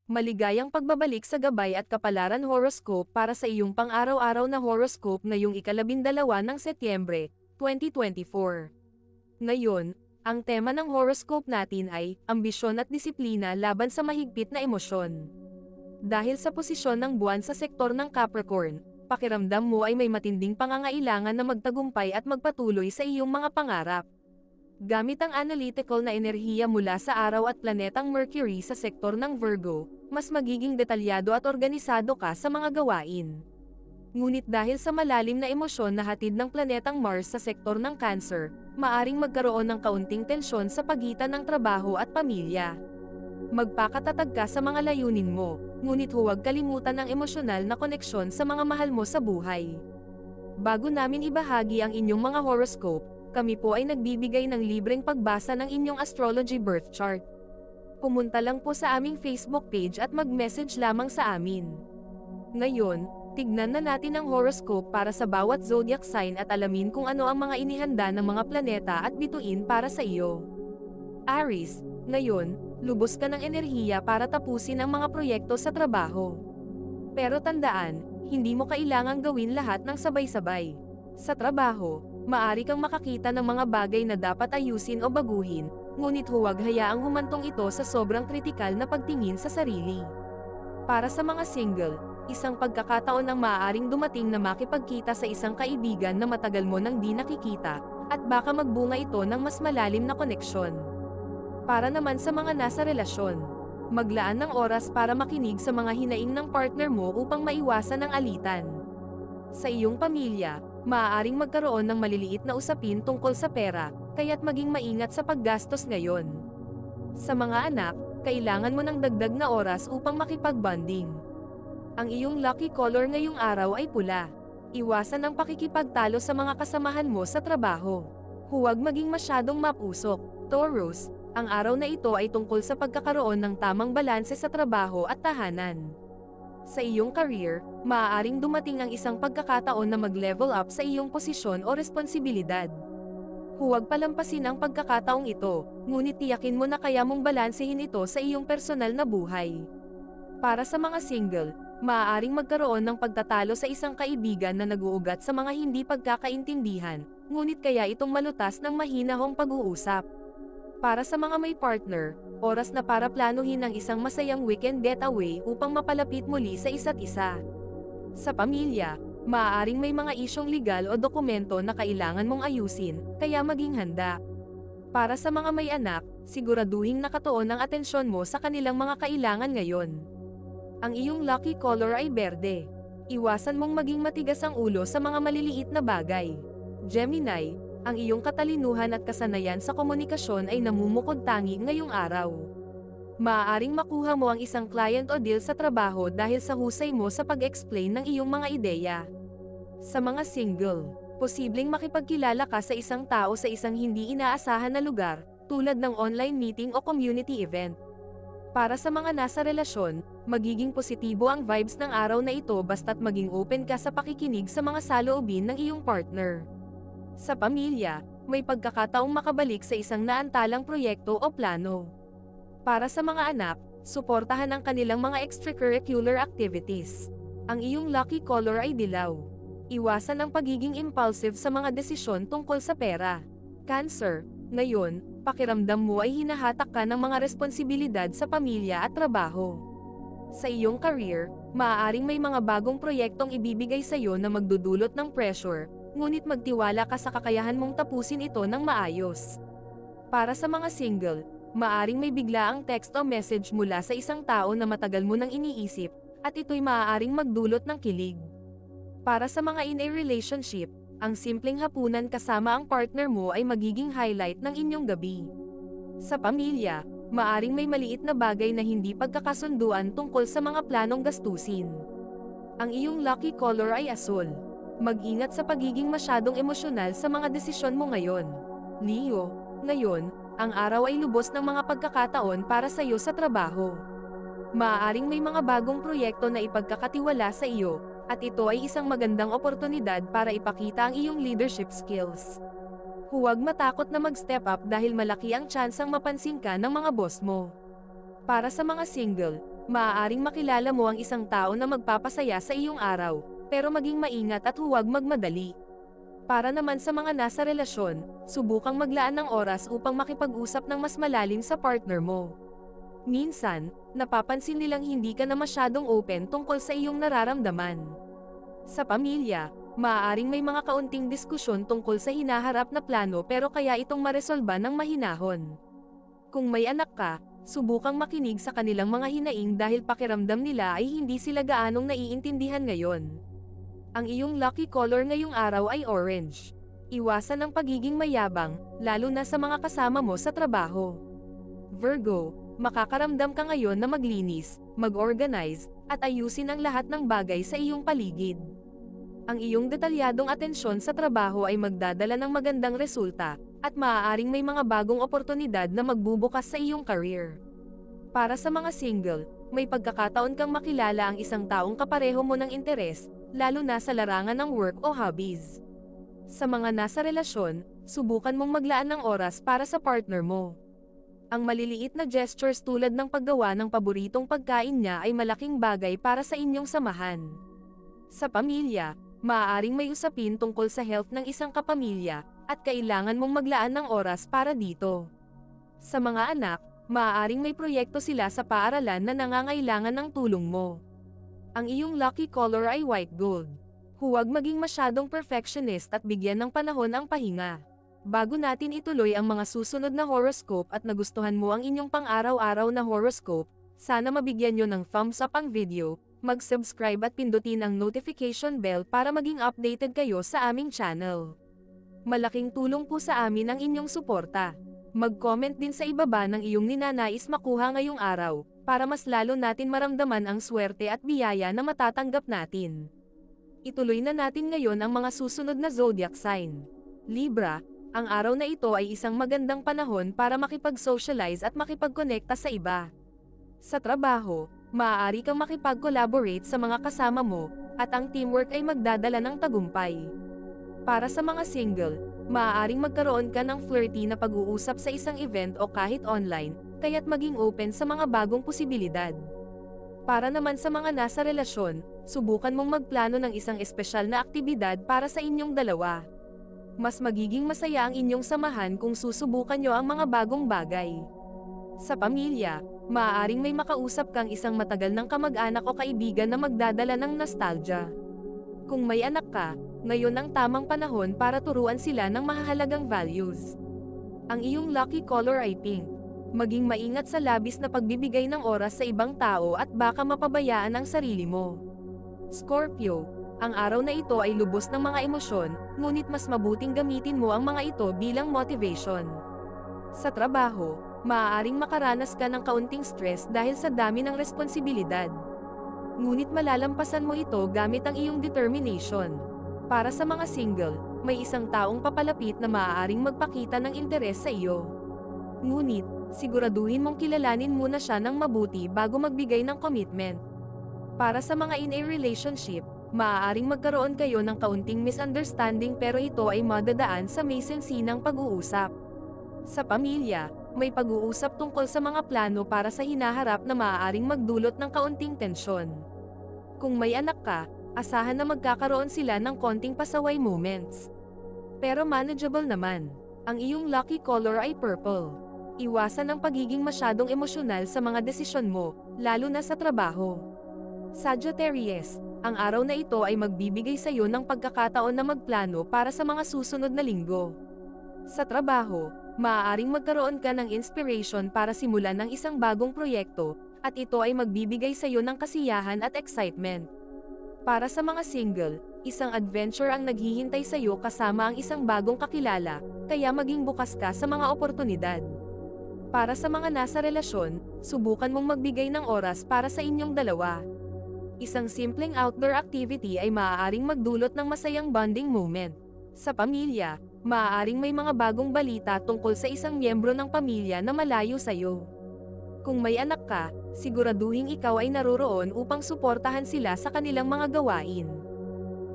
Maligayang pagbabalik sa gabay at kapalaran horoscope para sa iyong pang-araw-araw na horoscope ngayong ika-12 ng Setyembre, 2024. Ngayon, ang tema ng horoscope natin ay ambisyon at disiplina laban sa mahigpit na emosyon. Dahil sa posisyon ng buwan sa sektor ng Capricorn, pakiramdam mo ay may matinding pangangailangan na magtagumpay at magpatuloy sa iyong mga pangarap. Gamit ang analytical na enerhiya mula sa araw at planetang Mercury sa sektor ng Virgo, mas magiging detalyado at organisado ka sa mga gawain. Ngunit dahil sa malalim na emosyon na hatid ng planetang Mars sa sektor ng Cancer, maaring magkaroon ng kaunting tensyon sa pagitan ng trabaho at pamilya. Magpakatatag ka sa mga layunin mo, ngunit huwag kalimutan ang emosyonal na koneksyon sa mga mahal mo sa buhay. Bago namin ibahagi ang inyong mga horoscope, kami po ay nagbibigay ng libreng pagbasa ng inyong astrology birth chart. Pumunta lang po sa aming Facebook page at mag-message lamang sa amin. Ngayon, tignan na natin ang horoscope para sa bawat zodiac sign at alamin kung ano ang mga inihanda ng mga planeta at bituin para sa iyo. Aries, ngayon, lubos ka ng enerhiya para tapusin ang mga proyekto sa trabaho. Pero tandaan, hindi mo kailangang gawin lahat ng sabay-sabay. Sa trabaho, maaari kang makakita ng mga bagay na dapat ayusin o baguhin, ngunit huwag hayaang humantong ito sa sobrang kritikal na pagtingin sa sarili. Para sa mga single, isang pagkakataon ang maaaring dumating na makipagkita sa isang kaibigan na matagal mo nang di nakikita, at baka magbunga ito ng mas malalim na koneksyon. Para naman sa mga nasa relasyon, maglaan ng oras para makinig sa mga hinaing ng partner mo upang maiwasan ang alitan. Sa iyong pamilya, maaaring magkaroon ng maliliit na usapin tungkol sa pera, kaya't maging maingat sa paggastos ngayon. Sa mga anak, kailangan mo ng dagdag na oras upang makipag-bonding. Ang iyong lucky color ngayong araw ay pula. Iwasan ang pakikipagtalo sa mga kasamahan mo sa trabaho. Huwag maging masyadong mapusok. Taurus, ang araw na ito ay tungkol sa pagkakaroon ng tamang balanse sa trabaho at tahanan. Sa iyong career, maaaring dumating ang isang pagkakataon na mag-level up sa iyong posisyon o responsibilidad. Huwag palampasin ang pagkakataong ito, ngunit tiyakin mo na kaya mong balansehin ito sa iyong personal na buhay. Para sa mga single, maaaring magkaroon ng pagtatalo sa isang kaibigan na nag-uugat sa mga hindi pagkakaintindihan, ngunit kaya itong malutas ng mahinahong pag-uusap. Para sa mga may partner, oras na para planuhin ang isang masayang weekend getaway upang mapalapit muli sa isa't isa. Sa pamilya, maaaring may mga isyong legal o dokumento na kailangan mong ayusin, kaya maging handa. Para sa mga may anak, siguraduhing nakatuon ang atensyon mo sa kanilang mga kailangan ngayon. Ang iyong lucky color ay berde. Iwasan mong maging matigas ang ulo sa mga maliliit na bagay. Gemini, ang iyong katalinuhan at kasanayan sa komunikasyon ay namumukod-tangi ngayong araw. Maaaring makuha mo ang isang client o deal sa trabaho dahil sa husay mo sa pag-explain ng iyong mga ideya. Sa mga single, posibleng makipagkilala ka sa isang tao sa isang hindi inaasahan na lugar, tulad ng online meeting o community event. Para sa mga nasa relasyon, magiging positibo ang vibes ng araw na ito basta't maging open ka sa pakikinig sa mga saloobin ng iyong partner. Sa pamilya, may pagkakataong makabalik sa isang naantalang proyekto o plano. Para sa mga anak, suportahan ang kanilang mga extracurricular activities. Ang iyong lucky color ay dilaw. Iwasan ang pagiging impulsive sa mga desisyon tungkol sa pera. Cancer, ngayon, pakiramdam mo ay hinahatak ka ng mga responsibilidad sa pamilya at trabaho. Sa iyong career, maaaring may mga bagong proyektong ibibigay sa iyo na magdudulot ng pressure, ngunit magtiwala ka sa kakayahan mong tapusin ito ng maayos. Para sa mga single, maaring may biglaang text o message mula sa isang tao na matagal mo nang iniisip, at ito'y maaaring magdulot ng kilig. Para sa mga in a relationship, ang simpleng hapunan kasama ang partner mo ay magiging highlight ng inyong gabi. Sa pamilya, maaring may maliit na bagay na hindi pagkakasunduan tungkol sa mga planong gastusin. Ang iyong lucky color ay asul. Mag-ingat sa pagiging masyadong emosyonal sa mga desisyon mo ngayon. Leo, ngayon, ang araw ay lubos ng mga pagkakataon para sa iyo sa trabaho. Maaaring may mga bagong proyekto na ipagkakatiwala sa iyo, at ito ay isang magandang oportunidad para ipakita ang iyong leadership skills. Huwag matakot na mag-step up dahil malaki ang tsansang mapansin ka ng mga boss mo. Para sa mga single, maaaring makilala mo ang isang tao na magpapasaya sa iyong araw, pero maging maingat at huwag magmadali. Para naman sa mga nasa relasyon, subukang maglaan ng oras upang makipag-usap ng mas malalim sa partner mo. Minsan, napapansin nilang hindi ka na masyadong open tungkol sa iyong nararamdaman. Sa pamilya, maaaring may mga kaunting diskusyon tungkol sa hinaharap na plano pero kaya itong maresolba ng mahinahon. Kung may anak ka, subukang makinig sa kanilang mga hinaing dahil pakiramdam nila ay hindi sila gaanong naiintindihan ngayon. Ang iyong lucky color ngayong araw ay orange. Iwasan ang pagiging mayabang, lalo na sa mga kasama mo sa trabaho. Virgo, makakaramdam ka ngayon na maglinis, mag-organize, at ayusin ang lahat ng bagay sa iyong paligid. Ang iyong detalyadong atensyon sa trabaho ay magdadala ng magandang resulta, at maaaring may mga bagong oportunidad na magbubukas sa iyong career. Para sa mga single, may pagkakataon kang makilala ang isang taong kapareho mo ng interes, lalo na sa larangan ng work o hobbies. Sa mga nasa relasyon, subukan mong maglaan ng oras para sa partner mo. Ang maliliit na gestures tulad ng paggawa ng paboritong pagkain niya ay malaking bagay para sa inyong samahan. Sa pamilya, maaaring may usapin tungkol sa health ng isang kapamilya, at kailangan mong maglaan ng oras para dito. Sa mga anak, maaaring may proyekto sila sa paaralan na nangangailangan ng tulong mo. Ang iyong lucky color ay white gold. Huwag maging masyadong perfectionist at bigyan ng panahon ang pahinga. Bago natin ituloy ang mga susunod na horoscope at nagustuhan mo ang inyong pang-araw-araw na horoscope, sana mabigyan nyo ng thumbs up ang video, mag-subscribe at pindutin ang notification bell para maging updated kayo sa aming channel. Malaking tulong po sa amin ang inyong suporta. Mag-comment din sa ibaba ng iyong ninanais makuha ngayong araw, para mas lalo natin maramdaman ang swerte at biyaya na matatanggap natin. Ituloy na natin ngayon ang mga susunod na zodiac sign. Libra, ang araw na ito ay isang magandang panahon para makipag-socialize at makipag-konekta sa iba. Sa trabaho, maaari kang makipag-collaborate sa mga kasama mo, at ang teamwork ay magdadala ng tagumpay. Para sa mga single, maaaring magkaroon ka ng flirty na pag-uusap sa isang event o kahit online, kaya't maging open sa mga bagong posibilidad. Para naman sa mga nasa relasyon, subukan mong magplano ng isang espesyal na aktibidad para sa inyong dalawa. Mas magiging masaya ang inyong samahan kung susubukan nyo ang mga bagong bagay. Sa pamilya, maaaring may makausap kang isang matagal ng kamag-anak o kaibigan na magdadala ng nostalgia. Kung may anak ka, ngayon ang tamang panahon para turuan sila ng mahahalagang values. Ang iyong lucky color ay pink. Maging maingat sa labis na pagbibigay ng oras sa ibang tao at baka mapabayaan ang sarili mo. Scorpio, ang araw na ito ay lubos ng mga emosyon, ngunit mas mabuting gamitin mo ang mga ito bilang motivation. Sa trabaho, maaaring makaranas ka ng kaunting stress dahil sa dami ng responsibilidad. Ngunit malalampasan mo ito gamit ang iyong determination. Para sa mga single, may isang taong papalapit na maaaring magpakita ng interes sa iyo. Ngunit, siguraduhin mong kilalanin muna siya ng mabuti bago magbigay ng commitment. Para sa mga in a relationship, maaaring magkaroon kayo ng kaunting misunderstanding pero ito ay madadaan sa may sensinang pag-uusap. Sa pamilya, may pag-uusap tungkol sa mga plano para sa hinaharap na maaaring magdulot ng kaunting tensyon. Kung may anak ka, asahan na magkakaroon sila ng konting pasaway moments. Pero manageable naman. Ang iyong lucky color ay purple. Iwasan ang pagiging masyadong emosyonal sa mga desisyon mo, lalo na sa trabaho. Sagittarius, ang araw na ito ay magbibigay sa iyo ng pagkakataon na magplano para sa mga susunod na linggo. Sa trabaho, maaaring magkaroon ka ng inspiration para simulan ng isang bagong proyekto, at ito ay magbibigay sa iyo ng kasiyahan at excitement. Para sa mga single, isang adventure ang naghihintay sa iyo kasama ang isang bagong kakilala, kaya maging bukas ka sa mga oportunidad. Para sa mga nasa relasyon, subukan mong magbigay ng oras para sa inyong dalawa. Isang simpleng outdoor activity ay maaaring magdulot ng masayang bonding moment. Sa pamilya, maaaring may mga bagong balita tungkol sa isang miyembro ng pamilya na malayo sa iyo. Kung may anak ka, siguraduhin ikaw ay naroroon upang suportahan sila sa kanilang mga gawain.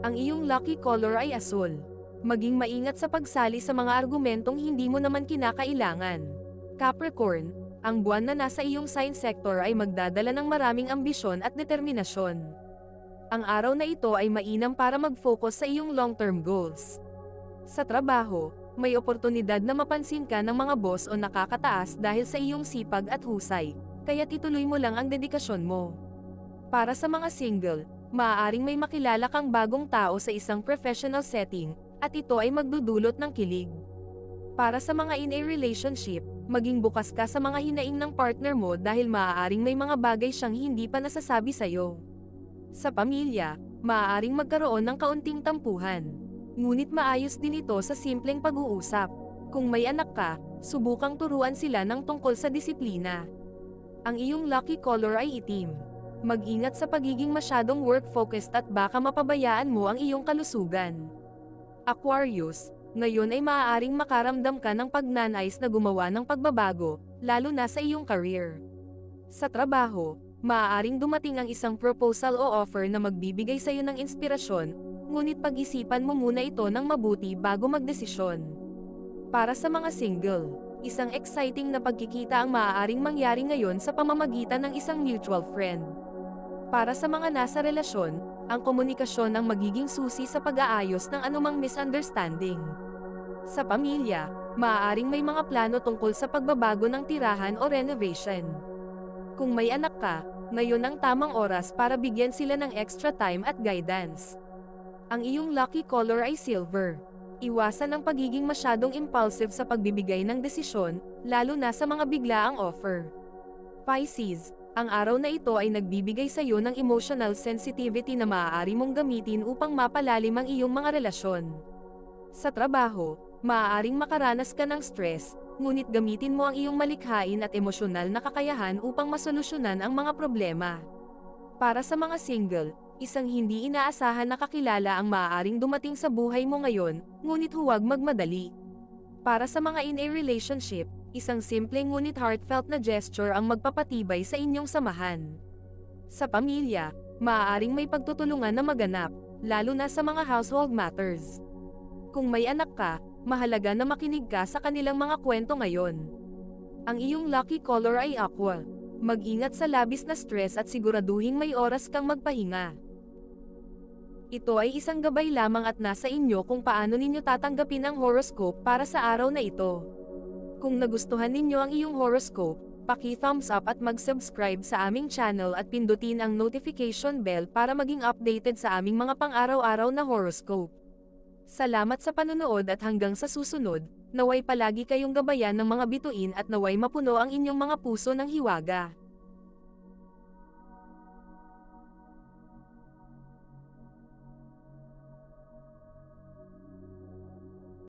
Ang iyong lucky color ay asul. Maging maingat sa pagsali sa mga argumentong hindi mo naman kinakailangan. Capricorn, Ang buwan na nasa iyong sign sector ay magdadala ng maraming ambisyon at determinasyon. Ang araw na ito ay mainam para mag-focus sa iyong long-term goals. Sa trabaho, may oportunidad na mapansin ka ng mga boss o nakakataas dahil sa iyong sipag at husay, kaya't ituloy mo lang ang dedikasyon mo. Para sa mga single, maaaring may makilala kang bagong tao sa isang professional setting, at ito ay magdudulot ng kilig. Para sa mga in a relationship, maging bukas ka sa mga hinaing ng partner mo dahil maaaring may mga bagay siyang hindi pa nasasabi sa'yo. Sa pamilya, maaaring magkaroon ng kaunting tampuhan. Ngunit maayos din ito sa simpleng pag-uusap. Kung may anak ka, subukang turuan sila ng tungkol sa disiplina. Ang iyong lucky color ay itim. Mag-ingat sa pagiging masyadong work-focused at baka mapabayaan mo ang iyong kalusugan. Aquarius, ngayon ay maaaring makaramdam ka ng pagnanais na gumawa ng pagbabago, lalo na sa iyong career. Sa trabaho, maaaring dumating ang isang proposal o offer na magbibigay sa iyo ng inspirasyon, ngunit pag-isipan mo muna ito ng mabuti bago magdesisyon. Para sa mga single, isang exciting na pagkikita ang maaaring mangyari ngayon sa pamamagitan ng isang mutual friend. Para sa mga nasa relasyon, ang komunikasyon ang magiging susi sa pag-aayos ng anumang misunderstanding. Sa pamilya, maaaring may mga plano tungkol sa pagbabago ng tirahan o renovation. Kung may anak ka, ngayon ang tamang oras para bigyan sila ng extra time at guidance. Ang iyong lucky color ay silver. Iwasan ang pagiging masyadong impulsive sa pagbibigay ng desisyon, lalo na sa mga biglaang offer. Pisces, ang araw na ito ay nagbibigay sa iyo ng emotional sensitivity na maaari mong gamitin upang mapalalim ang iyong mga relasyon. Sa trabaho, maaaring makaranas ka ng stress, ngunit gamitin mo ang iyong malikhain at emosyonal na kakayahan upang masolusyonan ang mga problema. Para sa mga single, isang hindi inaasahan na kakilala ang maaaring dumating sa buhay mo ngayon, ngunit huwag magmadali. Para sa mga in a relationship, isang simple ngunit heartfelt na gesture ang magpapatibay sa inyong samahan. Sa pamilya, maaaring may pagtutulungan na maganap, lalo na sa mga household matters. Kung may anak ka, mahalaga na makinig ka sa kanilang mga kwento ngayon. Ang iyong lucky color ay aqua. Mag-ingat sa labis na stress at siguraduhing may oras kang magpahinga. Ito ay isang gabay lamang at nasa inyo kung paano ninyo tatanggapin ang horoscope para sa araw na ito. Kung nagustuhan ninyo ang iyong horoscope, paki-thumbs up at mag-subscribe sa aming channel at pindutin ang notification bell para maging updated sa aming mga pang-araw-araw na horoscope. Salamat sa panonood at hanggang sa susunod, naway palagi kayong gabayan ng mga bituin at naway mapuno ang inyong mga puso ng hiwaga.